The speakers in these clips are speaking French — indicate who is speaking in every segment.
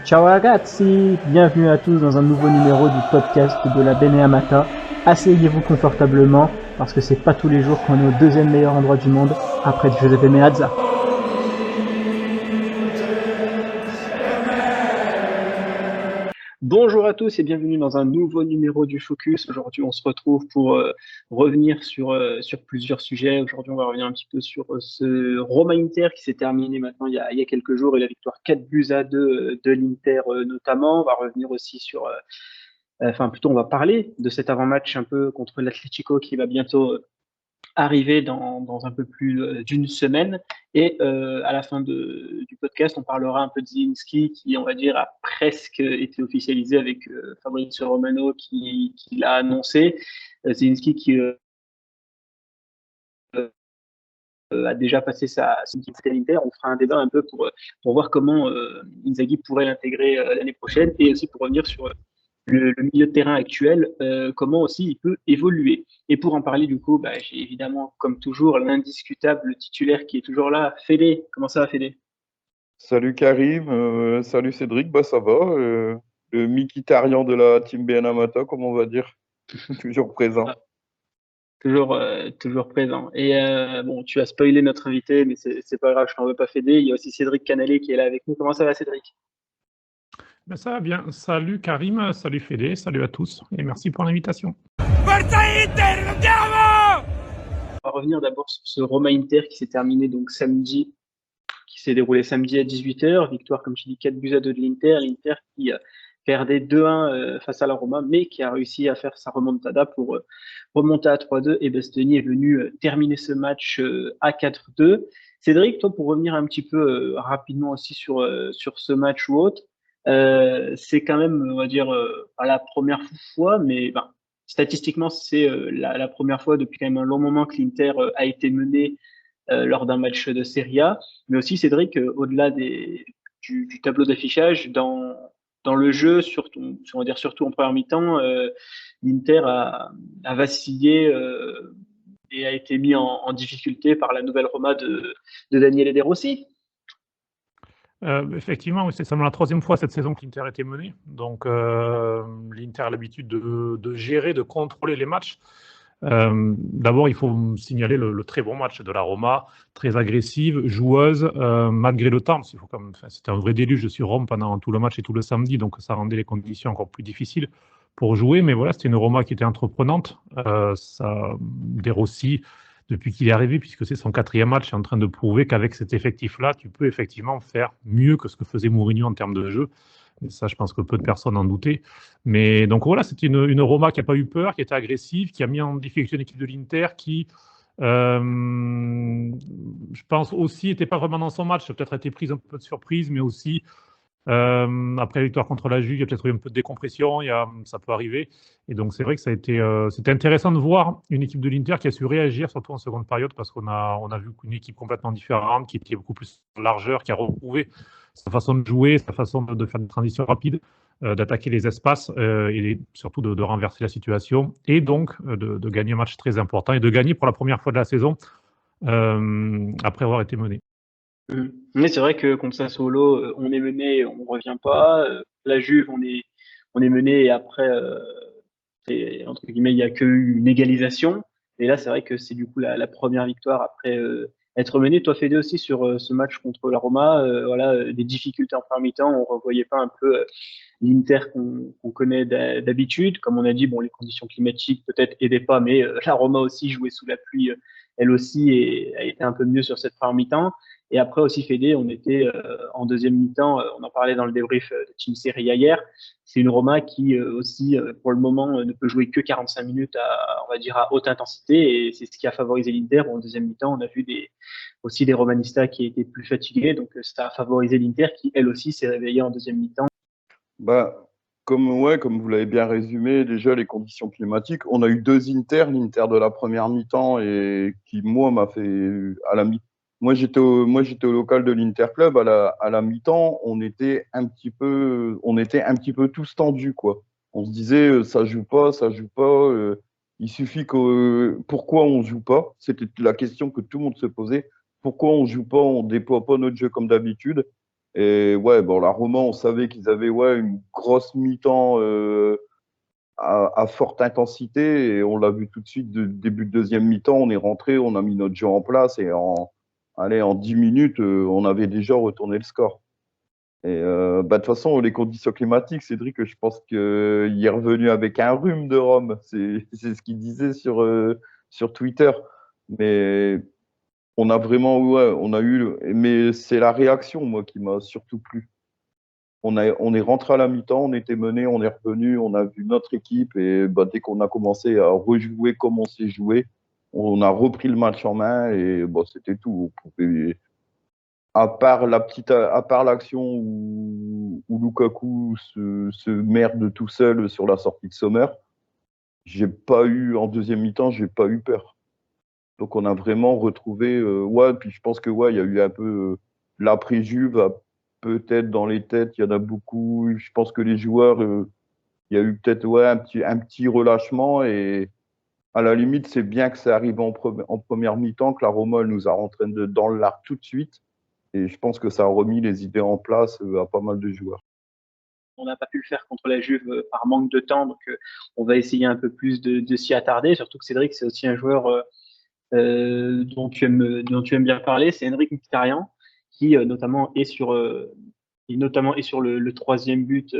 Speaker 1: Ciao ragazzi, bienvenue à tous dans un nouveau numéro du podcast de la Beneamata. Asseyez-vous confortablement parce que c'est pas tous les jours qu'on est au deuxième meilleur endroit du monde après Giuseppe Meazza. Bonjour à tous et bienvenue dans un nouveau numéro du Focus. Aujourd'hui, on se retrouve pour revenir sur plusieurs sujets. Aujourd'hui, on va revenir un petit peu sur ce Roma Inter qui s'est terminé maintenant il y a quelques jours et la victoire 4-2 de l'Inter notamment. On va revenir aussi enfin plutôt on va parler de cet avant-match un peu contre l'Atlético qui va bientôt arriver dans un peu plus d'une semaine. Et à la fin du podcast, on parlera un peu de Zielinski qui, on va dire, a presque été officialisé avec Fabrizio Romano qui l'a annoncé. Zielinski qui a déjà passé sa petite Inter. On fera un débat un peu pour voir comment Inzaghi pourrait l'intégrer l'année prochaine et aussi pour revenir sur le milieu de terrain actuel, comment aussi il peut évoluer. Et pour en parler, du coup, bah, j'ai évidemment, comme toujours, l'indiscutable titulaire qui est toujours là, Fédé. Comment ça va, Fédé?
Speaker 2: Salut Karim, salut Cédric, bah ça va, le Mikitarian de la team Benamata, comme on va dire, toujours présent.
Speaker 1: Ah, toujours présent. Et bon, tu as spoilé notre invité, mais c'est pas grave, je t'en veux pas, Fédé. Il y a aussi Cédric Canalé qui est là avec nous. Comment ça va, Cédric?
Speaker 3: Ben ça va bien. Salut Karim, salut Fédé, salut à tous et merci pour l'invitation.
Speaker 1: On va revenir d'abord sur ce Roma Inter qui s'est terminé donc samedi, qui s'est déroulé samedi à 18h. Victoire, comme tu dis, 4-2 de l'Inter. L'Inter qui perdait 2-1 face à la Roma, mais qui a réussi à faire sa remontada pour remonter à 3-2. Et Bastoni est venu terminer ce match à 4-2. Cédric, toi, pour revenir un petit peu rapidement aussi sur ce match ou autre, c'est quand même, on va dire, pas la première fois, mais ben, statistiquement, c'est la première fois depuis quand même un long moment que l'Inter a été mené lors d'un match de Serie A. Mais aussi, Cédric, au-delà du tableau d'affichage, dans le jeu, on va dire surtout en première mi-temps, l'Inter a vacillé et a été mis en difficulté par la nouvelle Roma de Daniele De Rossi.
Speaker 3: Effectivement, oui, c'est seulement la troisième fois cette saison que l'Inter a été menée. Donc l'Inter a l'habitude de gérer, de contrôler les matchs. D'abord, il faut signaler le très bon match de la Roma, très agressive, joueuse, malgré le temps. C'était un vrai déluge sur Rome pendant tout le match et tout le samedi, donc ça rendait les conditions encore plus difficiles pour jouer. Mais voilà, c'était une Roma qui était entreprenante. De Rossi, depuis qu'il est arrivé, puisque c'est son quatrième match, est en train de prouver qu'avec cet effectif-là, tu peux effectivement faire mieux que ce que faisait Mourinho en termes de jeu. Et ça, je pense que peu de personnes en doutaient. Mais donc voilà, c'était une Roma qui n'a pas eu peur, qui était agressive, qui a mis en difficulté une équipe de l'Inter qui, je pense aussi, n'était pas vraiment dans son match. Peut-être été prise un peu de surprise, mais aussi après la victoire contre la Juve, il y a peut-être eu un peu de décompression, ça peut arriver. Et donc c'est vrai que c'était intéressant de voir une équipe de l'Inter qui a su réagir, surtout en seconde période, parce qu'on a vu une équipe complètement différente, qui était beaucoup plus en largeur, qui a retrouvé sa façon de jouer, sa façon de faire des transitions rapides, d'attaquer les espaces et surtout de renverser la situation, et donc de gagner un match très important, et de gagner pour la première fois de la saison après avoir été mené.
Speaker 1: Mais c'est vrai que contre Sassuolo, on est mené, on revient pas. La Juve, on est mené et après, entre guillemets, il n'y a qu'une égalisation. Et là, c'est vrai que c'est du coup la première victoire après être mené. Toi, Fédé aussi sur ce match contre la Roma, voilà, des difficultés en première mi-temps. On ne revoyait pas un peu l'Inter qu'on connaît d'habitude. Comme on a dit, bon, les conditions climatiques peut-être aidaient pas, mais la Roma aussi jouait sous la pluie, elle aussi, et a été un peu mieux sur cette première mi-temps. Et après aussi, Fédé, on était en deuxième mi-temps, on en parlait dans le débrief de Team Serie hier. C'est une Roma qui aussi, pour le moment, ne peut jouer que 45 minutes on va dire, à haute intensité. Et c'est ce qui a favorisé l'Inter. En deuxième mi-temps, on a vu aussi des Romanistas qui étaient plus fatigués. Donc, ça a favorisé l'Inter qui, elle aussi, s'est réveillée en deuxième mi-temps.
Speaker 2: Bah, comme vous l'avez bien résumé, déjà les conditions climatiques, on a eu deux Inter, l'Inter de la première mi-temps et qui, moi, m'a fait, à la mi moi, j'étais au local de l'Inter Club. À la mi-temps, on était un petit peu tous tendus, quoi. On se disait, ça joue pas, ça joue pas. Il suffit que, pourquoi on joue pas? C'était la question que tout le monde se posait. Pourquoi on joue pas? On déploie pas notre jeu comme d'habitude. Et ouais, bon, la Roma, on savait qu'ils avaient une grosse mi-temps à forte intensité et on l'a vu tout de suite, début de deuxième mi-temps, on est rentré, on a mis notre jeu en place et en 10 minutes, on avait déjà retourné le score. Et de toute façon, les conditions climatiques, Cédric, je pense qu'il est revenu avec un rhume de Rome. C'est ce qu'il disait sur Twitter. Mais on a vraiment, on a eu, mais c'est la réaction, moi, qui m'a surtout plu. On est rentré à la mi-temps, on était mené, on est revenu, on a vu notre équipe et dès qu'on a commencé à rejouer comme on s'est joué, on a repris le match en main et c'était tout. On pouvait, à part l'action où Lukaku se merde tout seul sur la sortie de Sommer, en deuxième mi-temps, j'ai pas eu peur. Donc on a vraiment retrouvé, puis je pense que il y a eu un peu l'après-Juve, peut-être dans les têtes, il y en a beaucoup. Je pense que les joueurs, il y a eu peut-être un petit relâchement et à la limite, c'est bien que ça arrive en première mi-temps, que la Roma elle nous a rentré dans l'art tout de suite. Et je pense que ça a remis les idées en place à pas mal de joueurs.
Speaker 1: On n'a pas pu le faire contre la Juve par manque de temps, donc on va essayer un peu plus de s'y attarder. Surtout que Cédric, c'est aussi un joueur dont tu aimes bien parler, c'est Henrikh Mkhitaryan, qui notamment est sur le troisième but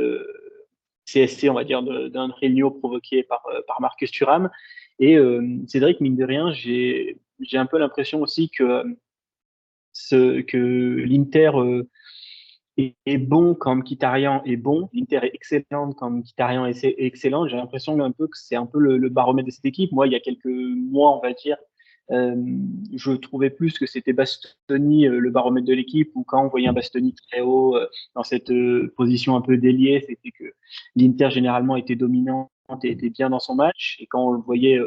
Speaker 1: CSC, on va dire, d'un Réunion provoqué par Marcus Thuram. Et Cédric, mine de rien, j'ai un peu l'impression aussi que l'Inter est bon quand Mkhitaryan est bon, l'Inter est excellent quand Mkhitaryan est excellent. J'ai l'impression un peu que c'est un peu le baromètre de cette équipe. Moi, il y a quelques mois, on va dire, je trouvais plus que c'était Bastoni le baromètre de l'équipe, ou quand on voyait un Bastoni très haut dans cette position un peu déliée, c'était que l'Inter généralement était dominante et était bien dans son match. Et quand on le voyait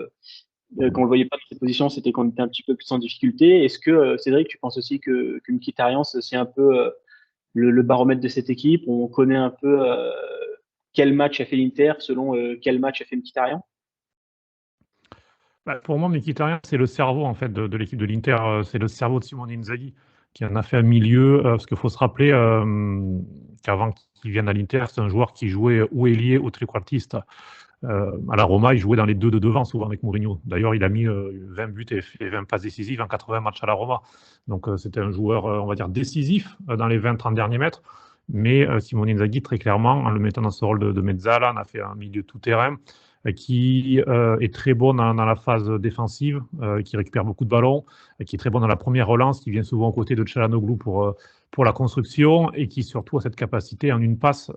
Speaker 1: pas dans cette position, c'était qu'on était un petit peu plus en difficulté. Est-ce que Cédric, tu penses aussi que Mkhitaryan c'est un peu le baromètre de cette équipe? On connaît un peu quel match a fait l'Inter selon quel match a fait Mkhitaryan?
Speaker 3: Pour moi, Mkhitaryan, c'est le cerveau en fait de l'équipe de l'Inter. C'est le cerveau de Simone Inzaghi qui en a fait un milieu. Parce qu'il faut se rappeler qu'avant qu'il vienne à l'Inter, c'est un joueur qui jouait ou ailier ou trequartiste. À la Roma, il jouait dans les deux de devant, souvent avec Mourinho. D'ailleurs, il a mis 20 buts et 20 passes décisives en 80 matchs à la Roma. Donc, c'était un joueur, on va dire, décisif dans les 20-30 derniers mètres. Mais Simone Inzaghi, très clairement, en le mettant dans ce rôle de mezzala, en a fait un milieu tout-terrain qui est très bon dans la phase défensive, qui récupère beaucoup de ballons, qui est très bon dans la première relance, qui vient souvent aux côtés de Çalhanoğlu pour la construction, et qui surtout a cette capacité en une passe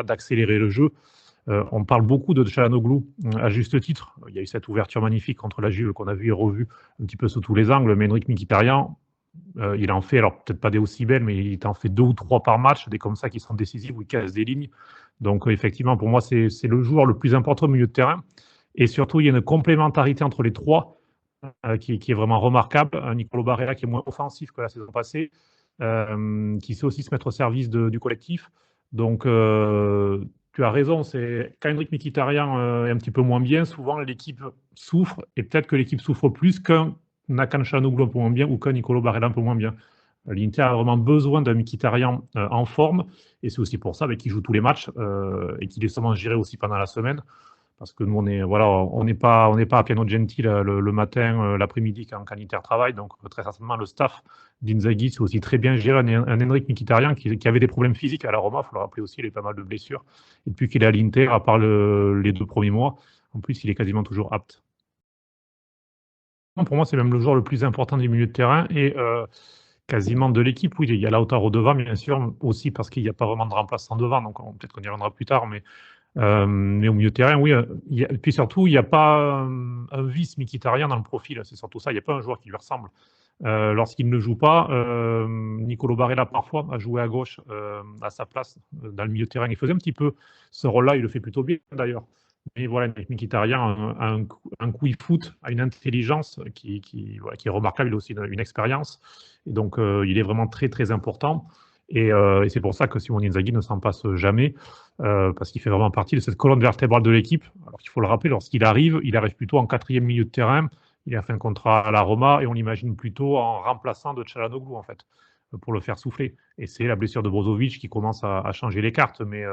Speaker 3: d'accélérer le jeu. On parle beaucoup de Çalhanoğlu à juste titre. Il y a eu cette ouverture magnifique contre la Juve qu'on a vue et revue un petit peu sous tous les angles. Mais Henrikh Mkhitaryan, il en fait, alors peut-être pas des aussi belles, mais il en fait 2 ou 3 par match, des comme ça qui sont décisives, où il casse des lignes. Donc effectivement, pour moi, c'est le joueur le plus important au milieu de terrain. Et surtout, il y a une complémentarité entre les trois qui est vraiment remarquable. Nicolo Barella qui est moins offensif que la saison passée, qui sait aussi se mettre au service du collectif. Donc tu as raison, c'est quand Henrikh Mkhitaryan est un petit peu moins bien, souvent l'équipe souffre, et peut-être que l'équipe souffre plus qu'un Hakan Çalhanoğlu un peu moins bien ou qu'un Nicolo Barella un peu moins bien. L'Inter a vraiment besoin d'un Mkhitaryan en forme, et c'est aussi pour ça qu'il joue tous les matchs et qu'il est sûrement géré aussi pendant la semaine, parce que nous on n'est pas à Piano Gentile le matin, l'après-midi quand l'Inter travaille, donc très certainement le staff d'Inzaghi c'est aussi très bien géré. Un Henrikh Mkhitaryan qui avait des problèmes physiques à la Roma, il faut le rappeler aussi, il a eu pas mal de blessures, et depuis qu'il est à l'Inter, à part les 2 premiers mois, en plus il est quasiment toujours apte. Pour moi, c'est même le joueur le plus important du milieu de terrain et quasiment de l'équipe. Oui, il y a Lautaro devant, bien sûr, aussi parce qu'il n'y a pas vraiment de remplaçant devant, donc peut-être qu'on y reviendra plus tard, mais au milieu de terrain, oui. Et puis surtout, il n'y a pas un vice Mkhitaryan dans le profil, c'est surtout ça, il n'y a pas un joueur qui lui ressemble. Lorsqu'il ne joue pas, Nicolo Barella parfois a joué à gauche à sa place dans le milieu de terrain. Il faisait un petit peu ce rôle-là, il le fait plutôt bien d'ailleurs. Mais voilà, Mkhitaryan a un coup foot, a une intelligence qui est remarquable, il a aussi une expérience. Et donc, il est vraiment très, très important. Et c'est pour ça que Simone Inzaghi ne s'en passe jamais, parce qu'il fait vraiment partie de cette colonne vertébrale de l'équipe. Alors qu'il faut le rappeler, lorsqu'il arrive, il arrive plutôt en 4e milieu de terrain. Il a fait un contrat à la Roma et on l'imagine plutôt en remplaçant de Çalhanoğlu, en fait. pour le faire souffler. Et c'est la blessure de Brozovic qui commence à changer les cartes. Mais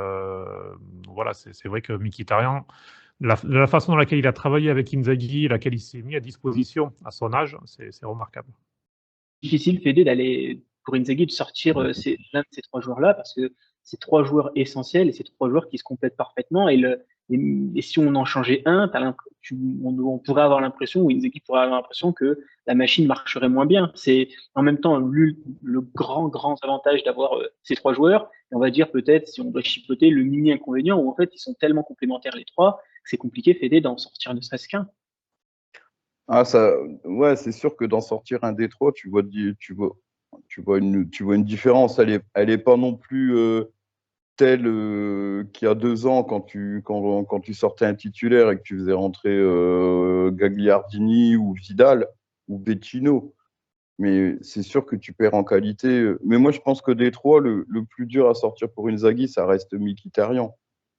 Speaker 3: voilà, c'est vrai que Mkhitaryan, la façon dans laquelle il a travaillé avec Inzaghi, laquelle il s'est mis à disposition à son âge, c'est remarquable.
Speaker 1: Difficile, Fédé, d'aller pour Inzaghi de sortir l'un de ces trois joueurs-là parce que c'est trois joueurs essentiels et c'est trois joueurs qui se complètent parfaitement. Et si on en changeait un, on pourrait avoir l'impression, ou Inzaghi pourrait avoir l'impression que la machine marcherait moins bien. C'est en même temps le grand avantage d'avoir ces trois joueurs. Et on va dire peut-être, si on doit chipoter, le mini inconvénient où en fait ils sont tellement complémentaires les trois que c'est compliqué, Fédé, d'en sortir ne serait-ce qu'un.
Speaker 2: Ah, ouais, c'est sûr que d'en sortir un des trois, tu vois une différence. Elle est pas non plus telle qu'il y a 2 ans quand tu sortais un titulaire et que tu faisais rentrer Gagliardini ou Vidal ou Vecino. Mais c'est sûr que tu perds en qualité. Mais moi, je pense que des trois, le plus dur à sortir pour Inzaghi, ça reste Mkhitaryan.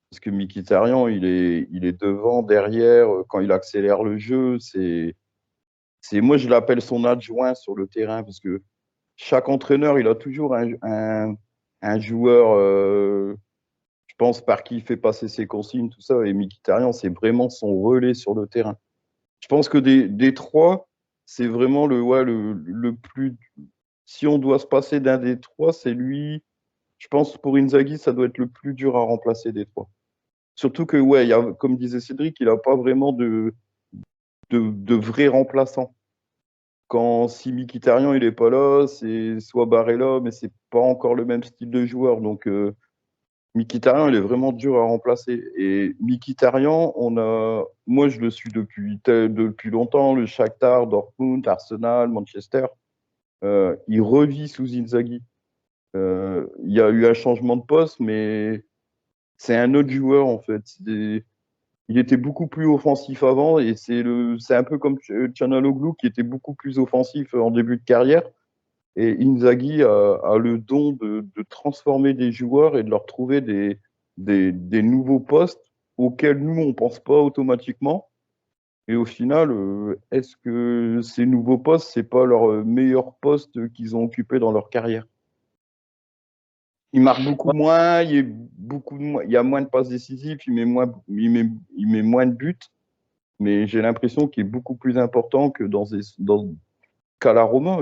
Speaker 2: Parce que Mkhitaryan, il est devant, derrière, quand il accélère le jeu, moi, je l'appelle son adjoint sur le terrain, parce que chaque entraîneur, il a toujours un joueur, je pense, par qui il fait passer ses consignes, tout ça. Et Mkhitaryan, c'est vraiment son relais sur le terrain. Je pense que des trois, c'est vraiment le plus. Si on doit se passer d'un des trois, c'est lui. Je pense pour Inzaghi, ça doit être le plus dur à remplacer des trois. Surtout que, ouais, comme disait Cédric, il n'a pas vraiment de vrais remplaçants. Si Mkhitaryan il est pas là, c'est soit Barella, mais c'est pas encore le même style de joueur. Donc Mkhitaryan, il est vraiment dur à remplacer. Et Mkhitaryan, moi je le suis depuis longtemps, le Shakhtar, Dortmund, Arsenal, Manchester. Il revit sous Inzaghi. Il y a eu un changement de poste, mais c'est un autre joueur en fait. Il était beaucoup plus offensif avant et c'est un peu comme Çalhanoğlu qui était beaucoup plus offensif en début de carrière. Et Inzaghi a le don de transformer des joueurs et de leur trouver des nouveaux postes auxquels nous, on ne pense pas automatiquement. Et au final, est-ce que ces nouveaux postes, ce n'est pas leur meilleur poste qu'ils ont occupé dans leur carrière? Il marque beaucoup moins, il y a moins de passes décisives, il met moins de buts, mais j'ai l'impression qu'il est beaucoup plus important qu'à la Roma.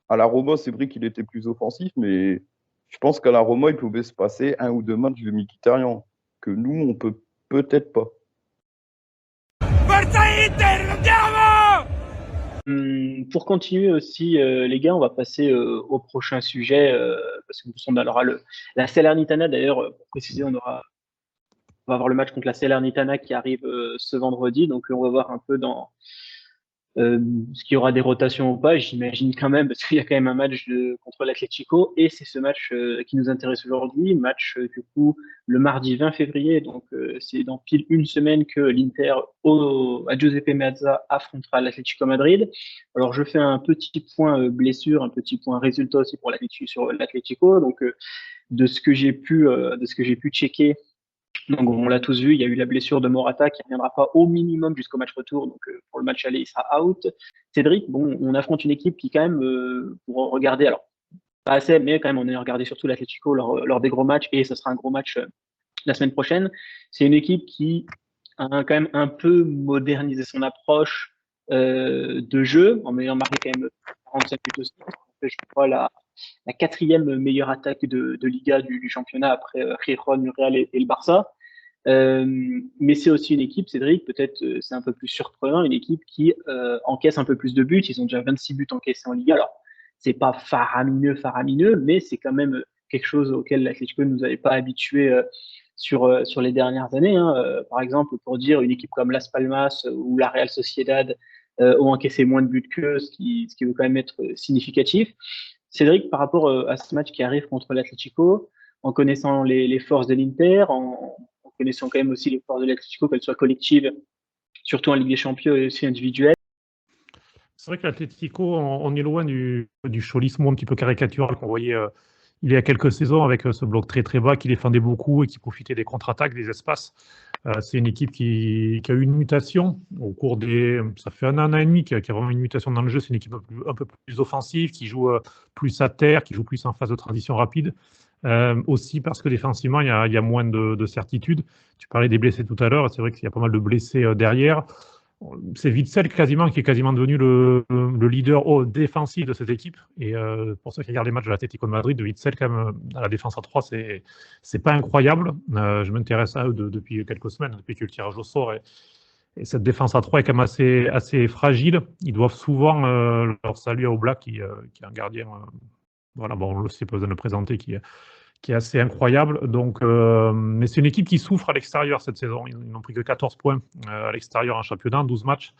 Speaker 2: À la Roma, c'est vrai qu'il était plus offensif, mais je pense qu'à la Roma, il pouvait se passer 1 ou 2 matchs de Mkhitaryan, que nous, on peut peut-être pas.
Speaker 1: Pour continuer aussi, les gars, on va passer au prochain sujet, parce que on aura la Salernitana, d'ailleurs, pour préciser, on va avoir le match contre la Salernitana qui arrive ce vendredi, donc on va voir un peu dans ce qu'il y aura des rotations ou pas, j'imagine quand même, parce qu'il y a quand même un match contre l'Atlético, et c'est ce match qui nous intéresse aujourd'hui, match du coup le mardi 20 février, donc c'est dans pile une semaine que l'Inter à Giuseppe Meazza affrontera l'Atlético Madrid. Alors je fais un petit point blessure, un petit point résultat aussi pour l'Atlético, donc de ce que j'ai pu checker. Donc on l'a tous vu, il y a eu la blessure de Morata qui ne reviendra pas au minimum jusqu'au match retour. Donc pour le match aller, il sera out. Cédric, bon, on affronte une équipe qui quand même, pour regarder, alors pas assez, mais quand même on a regardé surtout l'Atlético lors des gros matchs et ce sera un gros match la semaine prochaine. C'est une équipe qui a quand même un peu modernisé son approche de jeu en ayant marqué quand même 45 buts aussi. Je crois la 4e meilleure attaque de Liga du championnat après Gijón, le Real et le Barça. Mais c'est aussi une équipe, Cédric, peut-être c'est un peu plus surprenant, une équipe qui encaisse un peu plus de buts. Ils ont déjà 26 buts encaissés en Liga. Alors, c'est pas faramineux, mais c'est quand même quelque chose auquel l'Atlético ne nous avait pas habitués sur les dernières années. Hein. Par exemple, pour dire, une équipe comme Las Palmas ou la Real Sociedad ont encaissé moins de buts qu'eux, ce qui veut quand même être significatif. Cédric, par rapport à ce match qui arrive contre l'Atlético, en connaissant les forces de l'Inter, en connaissant quand même aussi les forces de l'Atlético, qu'elles soient collectives, surtout en Ligue des Champions et aussi individuelles.
Speaker 3: C'est vrai que l'Atlético, on est loin du cholismo un petit peu caricatural qu'on voyait il y a quelques saisons avec ce bloc très très bas qui défendait beaucoup et qui profitait des contre-attaques, des espaces. C'est une équipe qui a eu une mutation au cours ça fait un an et demi qu'il y a vraiment une mutation dans le jeu. C'est une équipe un peu plus offensive, qui joue plus à terre, qui joue plus en phase de transition rapide. Aussi parce que défensivement, il y a moins de certitude. Tu parlais des blessés tout à l'heure, c'est vrai qu'il y a pas mal de blessés derrière. C'est Witsel qui est quasiment devenu le leader défensif de cette équipe. Et pour ceux qui regardent les matchs de l'Atlético de Madrid, Witsel, quand même, à la défense à 3, c'est pas incroyable. Je m'intéresse à eux depuis quelques semaines, depuis que le tirage au sort. Et cette défense à 3 est quand même assez fragile. Ils doivent souvent leur salut à Oblak, qui est un gardien, voilà, bon, on le sait, pas besoin de le présenter, qui est assez incroyable. Donc, mais c'est une équipe qui souffre à l'extérieur cette saison. Ils n'ont pris que 14 points à l'extérieur en championnat, 12 matchs.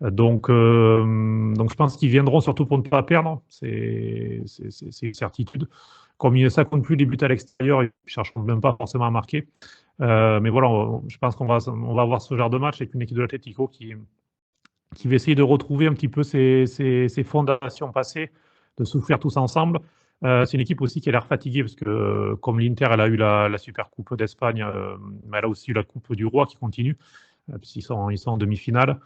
Speaker 3: Donc je pense qu'ils viendront surtout pour ne pas perdre. C'est une certitude. Comme ça compte plus les buts à l'extérieur, ils ne chercheront même pas forcément à marquer. Mais voilà, je pense qu'on va avoir ce genre de match avec une équipe de l'Atlético qui va essayer de retrouver un petit peu ses fondations passées, de souffrir tous ensemble. C'est une équipe aussi qui a l'air fatiguée parce que comme l'Inter, elle a eu la Super Coupe d'Espagne, mais elle a aussi eu la Coupe du Roi qui continue, puisqu'ils sont en demi-finale.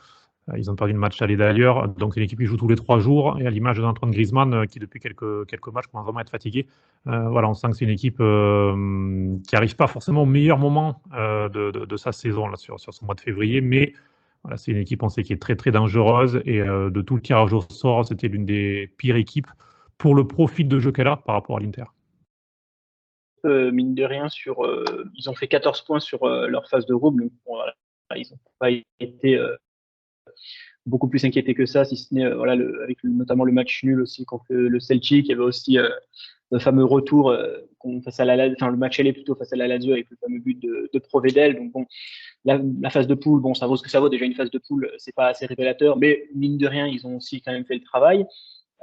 Speaker 3: Ils ont perdu le match aller d'ailleurs. Donc c'est une équipe qui joue tous les 3 jours, et à l'image d'Antoine Griezmann, qui depuis quelques matchs commence vraiment à être fatigué. Voilà, on sent que c'est une équipe qui n'arrive pas forcément au meilleur moment de sa saison là, sur ce mois de février, mais voilà, c'est une équipe, on sait, qui est très très dangereuse, et de tout le tirage au sort, c'était l'une des pires équipes pour le profil de jeu qu'elle a par rapport à l'Inter.
Speaker 1: Mine de rien, ils ont fait 14 points sur leur phase de groupe, donc bon, voilà, ils n'ont pas été beaucoup plus inquiétés que ça, si ce n'est voilà, avec notamment le match nul aussi contre le Celtic. Il y avait aussi le fameux retour face à le match aller plutôt face à la Lazio avec le fameux but de Provedel. Donc bon, la phase de poule, bon, ça vaut ce que ça vaut. Déjà une phase de poule, c'est pas assez révélateur, mais mine de rien, ils ont aussi quand même fait le travail.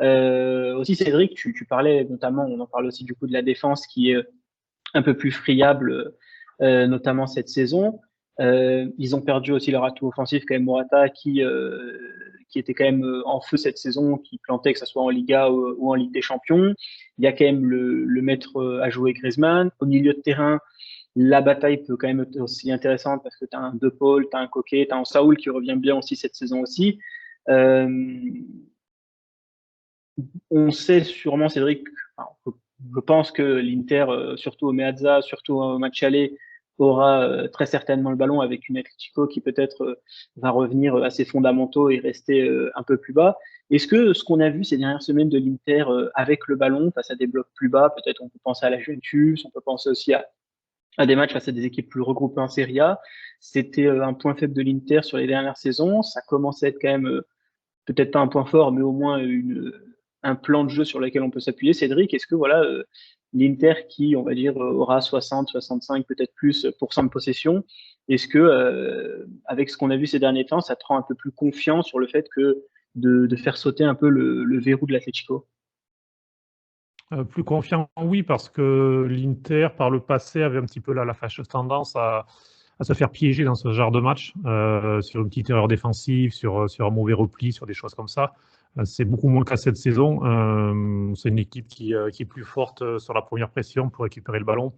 Speaker 1: Aussi Cédric, tu parlais notamment, on en parle aussi du coup de la défense qui est un peu plus friable, notamment cette saison. Ils ont perdu aussi leur atout offensif, quand même, Morata, qui était quand même en feu cette saison, qui plantait, que ce soit en Liga ou en Ligue des Champions. Il y a quand même le maître à jouer, Griezmann. Au milieu de terrain, la bataille peut quand même être aussi intéressante parce que tu as un De Paul, tu as un Coquet, tu as un Saoul qui revient bien aussi cette saison aussi. On sait sûrement, Cédric, je pense que l'Inter, surtout au Meazza, surtout au match aller, aura très certainement le ballon, avec une Atletico qui peut-être va revenir à ses fondamentaux et rester un peu plus bas. Est-ce que ce qu'on a vu ces dernières semaines de l'Inter avec le ballon face à des blocs plus bas, peut-être on peut penser à la Juventus, on peut penser aussi à des matchs face à des équipes plus regroupées en Serie A, c'était un point faible de l'Inter sur les dernières saisons. Ça commence à être quand même peut-être pas un point fort, mais au moins un plan de jeu sur lequel on peut s'appuyer. Cédric, est-ce que voilà, l'Inter qui, on va dire, aura 60, 65, peut-être plus % de possession, est-ce que, avec ce qu'on a vu ces derniers temps, ça te rend un peu plus confiant sur le fait que de faire sauter un peu le verrou de l'Atlético?
Speaker 3: Plus confiant, oui, parce que l'Inter, par le passé, avait un petit peu la fâcheuse tendance à se faire piéger dans ce genre de match, sur une petite erreur défensive, sur un mauvais repli, sur des choses comme ça. C'est beaucoup moins le cas cette saison. C'est une équipe qui est plus forte sur la première pression pour récupérer le ballon.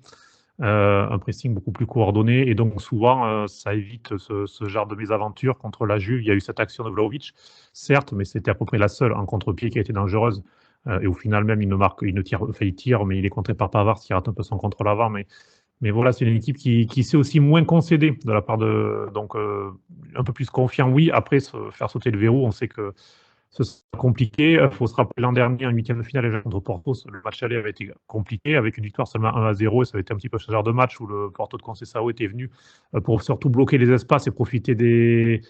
Speaker 3: Un pressing beaucoup plus coordonné, et donc souvent ça évite ce genre de mésaventure. Contre la Juve, il y a eu cette action de Vlahovic, certes, mais c'était à peu près la seule en contre-pied qui a été dangereuse. Et au final même, il tire, mais il est contré par Pavard qui rate un peu son contrôle avant. Mais voilà, c'est une équipe qui sait aussi moins concéder de la part de. Donc un peu plus confiant, oui. Après, faire sauter le verrou, on sait que ce sera compliqué. Il faut se rappeler l'an dernier, en huitième de finale contre Porto, le match aller avait été compliqué, avec une victoire seulement 1-0, et ça avait été un petit peu ce genre de match où le Porto de Conceição était venu pour surtout bloquer les espaces et profiter des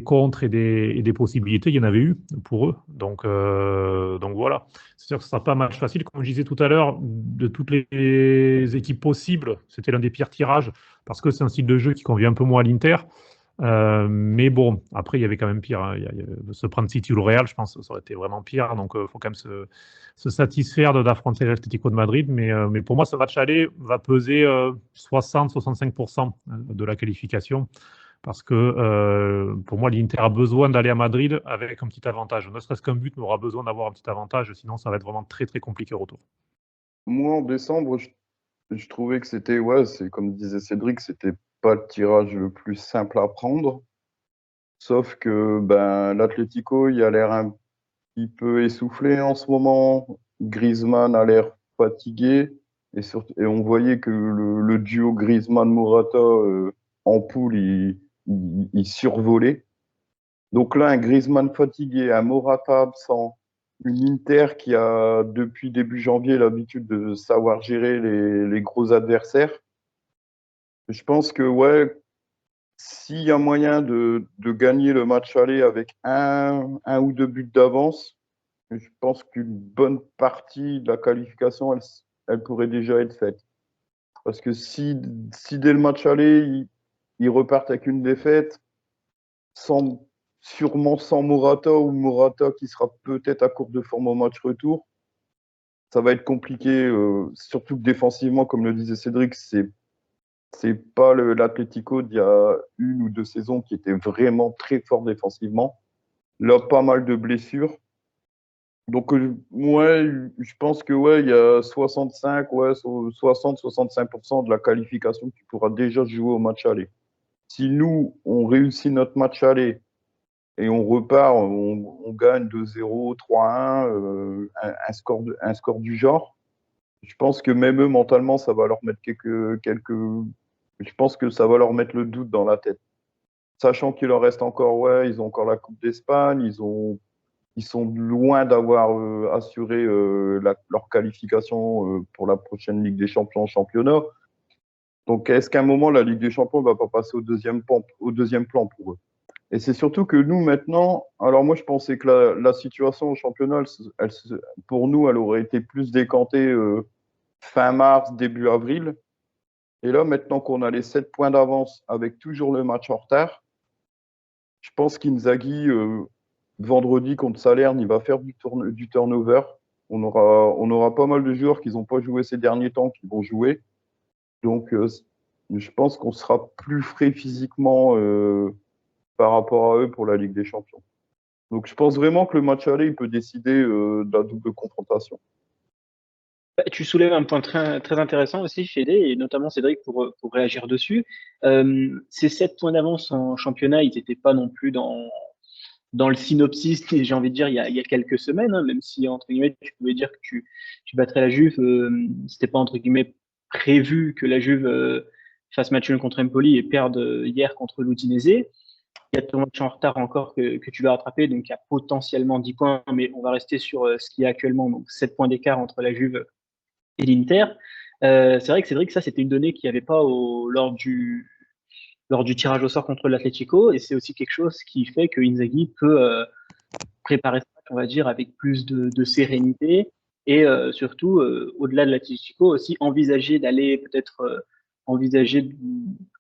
Speaker 3: contres et des possibilités. Il y en avait eu pour eux. Donc voilà. C'est sûr que ce ne sera pas un match facile. Comme je disais tout à l'heure, de toutes les équipes possibles, c'était l'un des pires tirages, parce que c'est un style de jeu qui convient un peu moins à l'Inter. Mais bon, après, il y avait quand même pire. Hein. Se prendre City ou le Real, je pense que ça aurait été vraiment pire. Donc, il faut quand même se satisfaire d'affronter l'Atlético de Madrid. Mais pour moi, ce match aller va peser 60-65% de la qualification. Parce que pour moi, l'Inter a besoin d'aller à Madrid avec un petit avantage. Ne serait-ce qu'un but, mais aura besoin d'avoir un petit avantage. Sinon, ça va être vraiment très, très compliqué au retour.
Speaker 2: Moi, en décembre, je trouvais que c'était, ouais, c'est comme disait Cédric, c'était pas le tirage le plus simple à prendre. Sauf que l'Atlético, il a l'air un petit peu essoufflé en ce moment. Griezmann a l'air fatigué. Et on voyait que le duo Griezmann-Morata en poule, il survolait. Donc là, un Griezmann fatigué, un Morata absent, une Inter qui a, depuis début janvier, l'habitude de savoir gérer les gros adversaires. Je pense que, ouais, s'il y a moyen de gagner le match aller avec un ou deux buts d'avance, je pense qu'une bonne partie de la qualification, elle pourrait déjà être faite. Parce que si dès le match aller, ils repartent avec une défaite, sûrement sans Morata ou Morata qui sera peut-être à court de forme au match retour, ça va être compliqué, surtout que défensivement, comme le disait Cédric, c'est pas l'Atlético d'il y a une ou deux saisons qui était vraiment très fort défensivement. Là, pas mal de blessures. Donc, ouais, je pense que ouais, il y a 60-65% de la qualification qui pourra déjà jouer au match aller. Si nous, on réussit notre match aller et on repart, on gagne 2-0, 3-1, un score du genre, je pense que même eux, mentalement, ça va leur mettre je pense que ça va leur mettre le doute dans la tête. Sachant qu'il leur reste encore, ouais, ils ont encore la Coupe d'Espagne, ils sont loin d'avoir assuré leur qualification pour la prochaine Ligue des Champions en championnat. Donc, est-ce qu'à un moment, la Ligue des Champions ne va pas passer au deuxième plan pour eux? Et c'est surtout que nous, maintenant, alors moi, je pensais que la situation au championnat, pour nous, elle aurait été plus décantée fin mars, début avril. Et là, maintenant qu'on a les 7 points d'avance avec toujours le match en retard, je pense qu'Inzaghi, vendredi contre Salerne, il va faire du turnover. On aura pas mal de joueurs qui n'ont pas joué ces derniers temps qui vont jouer. Donc, je pense qu'on sera plus frais physiquement par rapport à eux pour la Ligue des Champions. Donc, je pense vraiment que le match aller, il peut décider de la double confrontation.
Speaker 1: Tu soulèves un point très, très intéressant aussi, Fédé, et notamment Cédric pour réagir dessus. Ces 7 points d'avance en championnat, ils n'étaient pas non plus dans le synopsis, j'ai envie de dire, il y a quelques semaines, hein, même si, entre guillemets, tu pouvais dire que tu battrais la Juve, c'était pas, entre guillemets, prévu que la Juve fasse match nul contre Empoli et perde hier contre l'Udinese. Il y a ton match en retard encore que tu vas rattraper, donc il y a potentiellement 10 points, mais on va rester sur ce qu'il y a actuellement, donc 7 points d'écart entre la Juve et l'Inter. C'est vrai que Cédric, ça c'était une donnée qu'il n'y avait pas lors du tirage au sort contre l'Atlético, et c'est aussi quelque chose qui fait que Inzaghi peut préparer ce match, on va dire, avec plus de sérénité, et surtout, au-delà de l'Atlético, aussi envisager d'aller peut-être envisager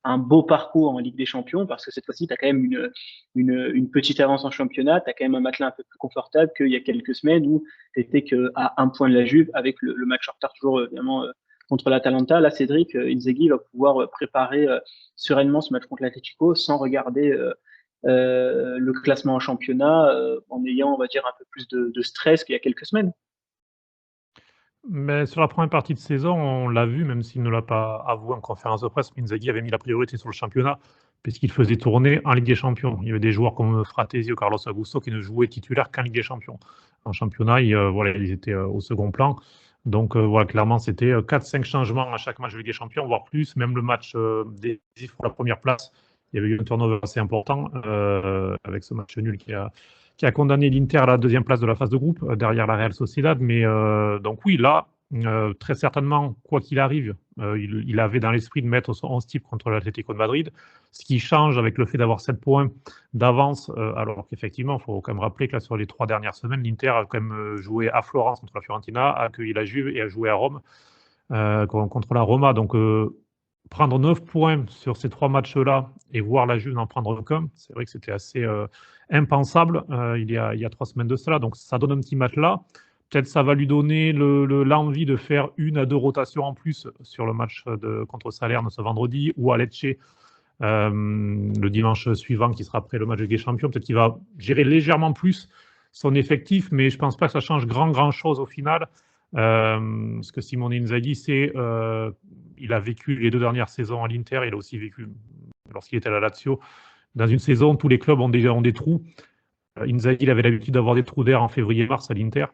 Speaker 1: un beau parcours en Ligue des Champions, parce que cette fois-ci, tu as quand même une petite avance en championnat, tu as quand même un matelas un peu plus confortable qu'il y a quelques semaines où tu n'étais qu'à un point de la Juve, avec le match en retard toujours, évidemment, contre l'Atalanta. Là, Cédric, Inzaghi va pouvoir préparer sereinement ce match contre l'Atlético sans regarder le classement en championnat en ayant, on va dire, un peu plus de stress qu'il y a quelques semaines.
Speaker 3: Mais sur la première partie de saison, on l'a vu, même s'il ne l'a pas avoué en conférence de presse, Inzaghi avait mis la priorité sur le championnat, puisqu'il faisait tourner en Ligue des Champions. Il y avait des joueurs comme Fratesi ou Carlos Augusto qui ne jouaient titulaire qu'en Ligue des Champions. En championnat, ils étaient au second plan. Donc voilà, clairement, c'était 4-5 changements à chaque match de Ligue des Champions, voire plus. Même le match décisif pour la première place, il y avait eu un turnover assez important avec ce match nul qui a condamné l'Inter à la deuxième place de la phase de groupe, derrière la Real Sociedad. Mais donc oui, là, très certainement, quoi qu'il arrive, il avait dans l'esprit de mettre son 11 type contre l'Atlético de Madrid, ce qui change avec le fait d'avoir 7 points d'avance, alors qu'effectivement, il faut quand même rappeler que là, sur les 3 dernières semaines, l'Inter a quand même joué à Florence contre la Fiorentina, a accueilli la Juve et a joué à Rome contre la Roma. Donc, prendre 9 points sur ces 3 matchs-là et voir la Juve n'en prendre qu'un, c'est vrai que c'était assez impensable il y a 3 semaines de cela. Donc, ça donne un petit matelas. Peut-être ça va lui donner l'envie de faire 1 à 2 rotations en plus sur le match contre Salerne ce vendredi ou à Lecce le dimanche suivant qui sera après le match de Ligue des Champions. Peut-être qu'il va gérer légèrement plus son effectif, mais je ne pense pas que ça change grand chose au final. Ce que Simone Inzaghi, il a vécu les 2 dernières saisons à l'Inter, il a aussi vécu lorsqu'il était à la Lazio. Dans une saison, tous les clubs ont des trous. Inzaghi il avait l'habitude d'avoir des trous d'air en février-mars à l'Inter,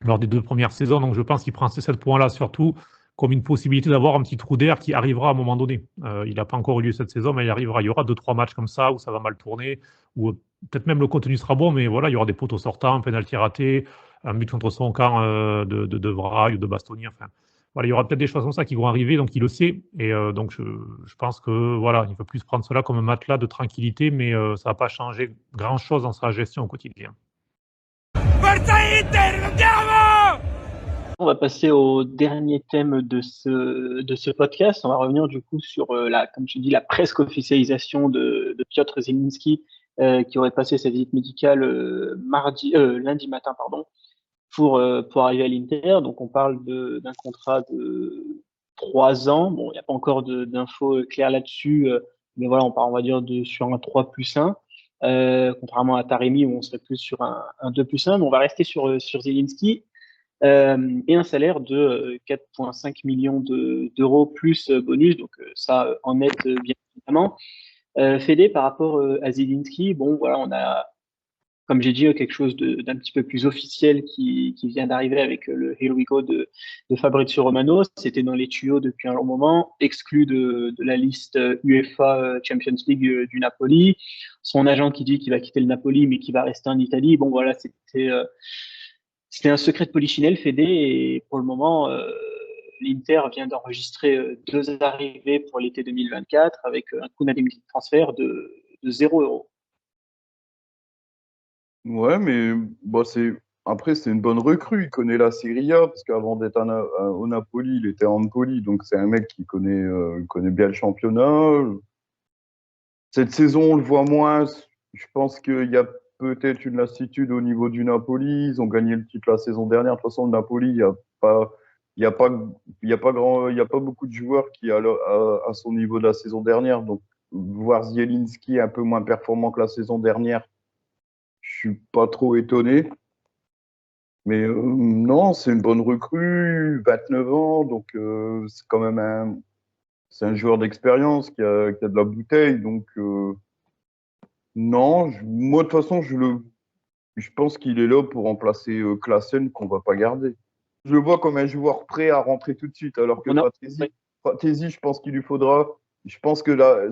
Speaker 3: lors des 2 premières saisons. Donc je pense qu'il prend ces 7 points-là surtout comme une possibilité d'avoir un petit trou d'air qui arrivera à un moment donné. Il n'a pas encore eu lieu cette saison, mais il arrivera. Il y aura 2-3 matchs comme ça où ça va mal tourner, où peut-être même le contenu sera bon, mais voilà, il y aura des poteaux sortants, un penalty raté, un but contre son camp de Vraille ou de Bastoni. Enfin, voilà, il y aura peut-être des choses comme ça qui vont arriver, donc il le sait. Et donc je pense que voilà, il ne peut plus prendre cela comme un matelas de tranquillité, mais ça ne va pas changer grand-chose dans sa gestion au quotidien.
Speaker 1: On va passer au dernier thème de ce podcast. On va revenir du coup sur comme tu dis, la presque officialisation de Piotr Zielinski, qui aurait passé sa visite médicale lundi matin, pardon, pour arriver à l'Inter. Donc on parle d'un contrat de 3 ans. Bon, il n'y a pas encore d'infos claires là-dessus, mais voilà, on va dire sur un 3+1, contrairement à Taremi où on serait plus sur un 2+1. Mais on va rester sur Zielinski. Et un salaire de 4,5 millions d'euros plus bonus, donc ça en net bien évidemment. Fédé, par rapport à Zielinski, bon voilà, on a, comme j'ai dit, quelque chose d'un petit peu plus officiel qui vient d'arriver avec le Here We Go de Fabrizio Romano. C'était dans les tuyaux depuis un long moment, exclu de la liste UEFA Champions League du Napoli. Son agent qui dit qu'il va quitter le Napoli mais qui va rester en Italie. Bon voilà, c'était un secret de polichinelle, Fédé, et pour le moment, l'Inter vient d'enregistrer 2 arrivées pour l'été 2024 avec un coût d'indemnité de transfert de 0 euros.
Speaker 2: Ouais, mais bon, après, c'est une bonne recrue. Il connaît la Serie A, parce qu'avant d'être au Napoli, il était à Empoli. Donc, c'est un mec qui connaît bien le championnat. Cette saison, on le voit moins. Je pense qu'il y a peut-être une lassitude au niveau du Napoli. Ils ont gagné le titre la saison dernière. De toute façon, le Napoli, il y a pas beaucoup de joueurs qui à son niveau de la saison dernière. Donc, voir Zielinski un peu moins performant que la saison dernière, je suis pas trop étonné. Mais non, c'est une bonne recrue, 29 ans, donc c'est quand même c'est un joueur d'expérience qui a de la bouteille. Donc non, moi de toute façon, je pense qu'il est là pour remplacer Klaassen qu'on va pas garder. Je le vois comme un joueur prêt à rentrer tout de suite, alors que Fratesi, je pense qu'il lui faudra. Je pense que là,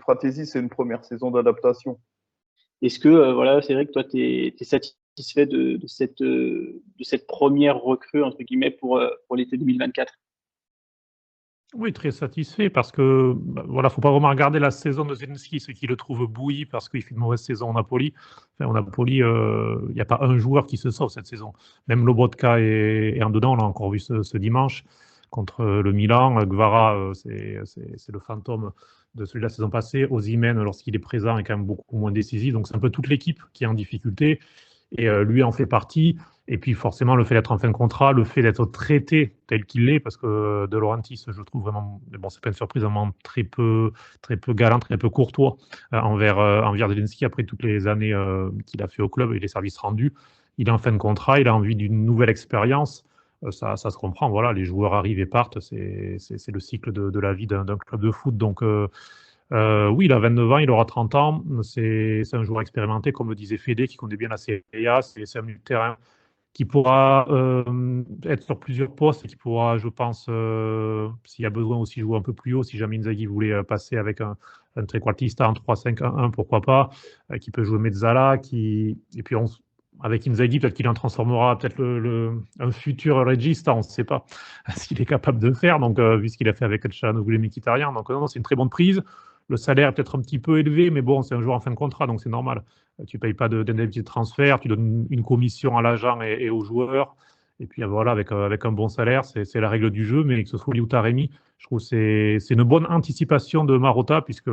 Speaker 2: Fratesi, c'est une première saison d'adaptation.
Speaker 1: Est-ce que, voilà, c'est vrai que toi, tu es satisfait de cette première recrue, entre guillemets, pour l'été 2024?
Speaker 3: Oui, très satisfait parce que voilà, faut pas vraiment regarder la saison de Zielinski, ce qui le trouve bouilli parce qu'il fait une mauvaise saison au Napoli. Enfin, au Napoli, il n'y a pas un joueur qui se sauve cette saison. Même Lobotka est en dedans, on l'a encore vu ce dimanche contre le Milan. Gvara, c'est le fantôme de celui de la saison passée. Osimhen, lorsqu'il est présent, est quand même beaucoup moins décisif. Donc c'est un peu toute l'équipe qui est en difficulté et lui en fait partie. Et puis forcément, le fait d'être en fin de contrat, le fait d'être traité tel qu'il l'est, parce que De Laurentiis, je trouve vraiment, mais bon, c'est pas une surprise, vraiment très peu galant, très peu courtois envers Zielinski après toutes les années qu'il a fait au club et les services rendus. Il est en fin de contrat, il a envie d'une nouvelle expérience. Ça se comprend, voilà, les joueurs arrivent et partent, c'est le cycle de la vie d'un club de foot. Donc, oui, il a 29 ans, il aura 30 ans. C'est un joueur expérimenté, comme le disait Fédé, qui connaît bien la Serie A. C'est un milieu de terrain qui pourra être sur plusieurs postes et qui pourra, je pense, s'il y a besoin aussi jouer un peu plus haut, si jamais Inzaghi voulait passer avec un trequartista en 3-5-1-1, pourquoi pas, qui peut jouer mezzala, et puis avec Inzaghi, peut-être qu'il en transformera peut-être un futur regista, on ne sait pas ce qu'il est capable de faire, donc vu ce qu'il a fait avec Calhanoglu et Mkhitaryan, donc non, c'est une très bonne prise. Le salaire est peut-être un petit peu élevé, mais bon, c'est un joueur en fin de contrat, donc c'est normal. Tu ne payes pas d'indemnité de transfert, tu donnes une commission à l'agent et aux joueurs. Et puis voilà, avec un bon salaire, c'est la règle du jeu. Mais que ce soit lui ou Taremi, je trouve que c'est une bonne anticipation de Marotta, puisque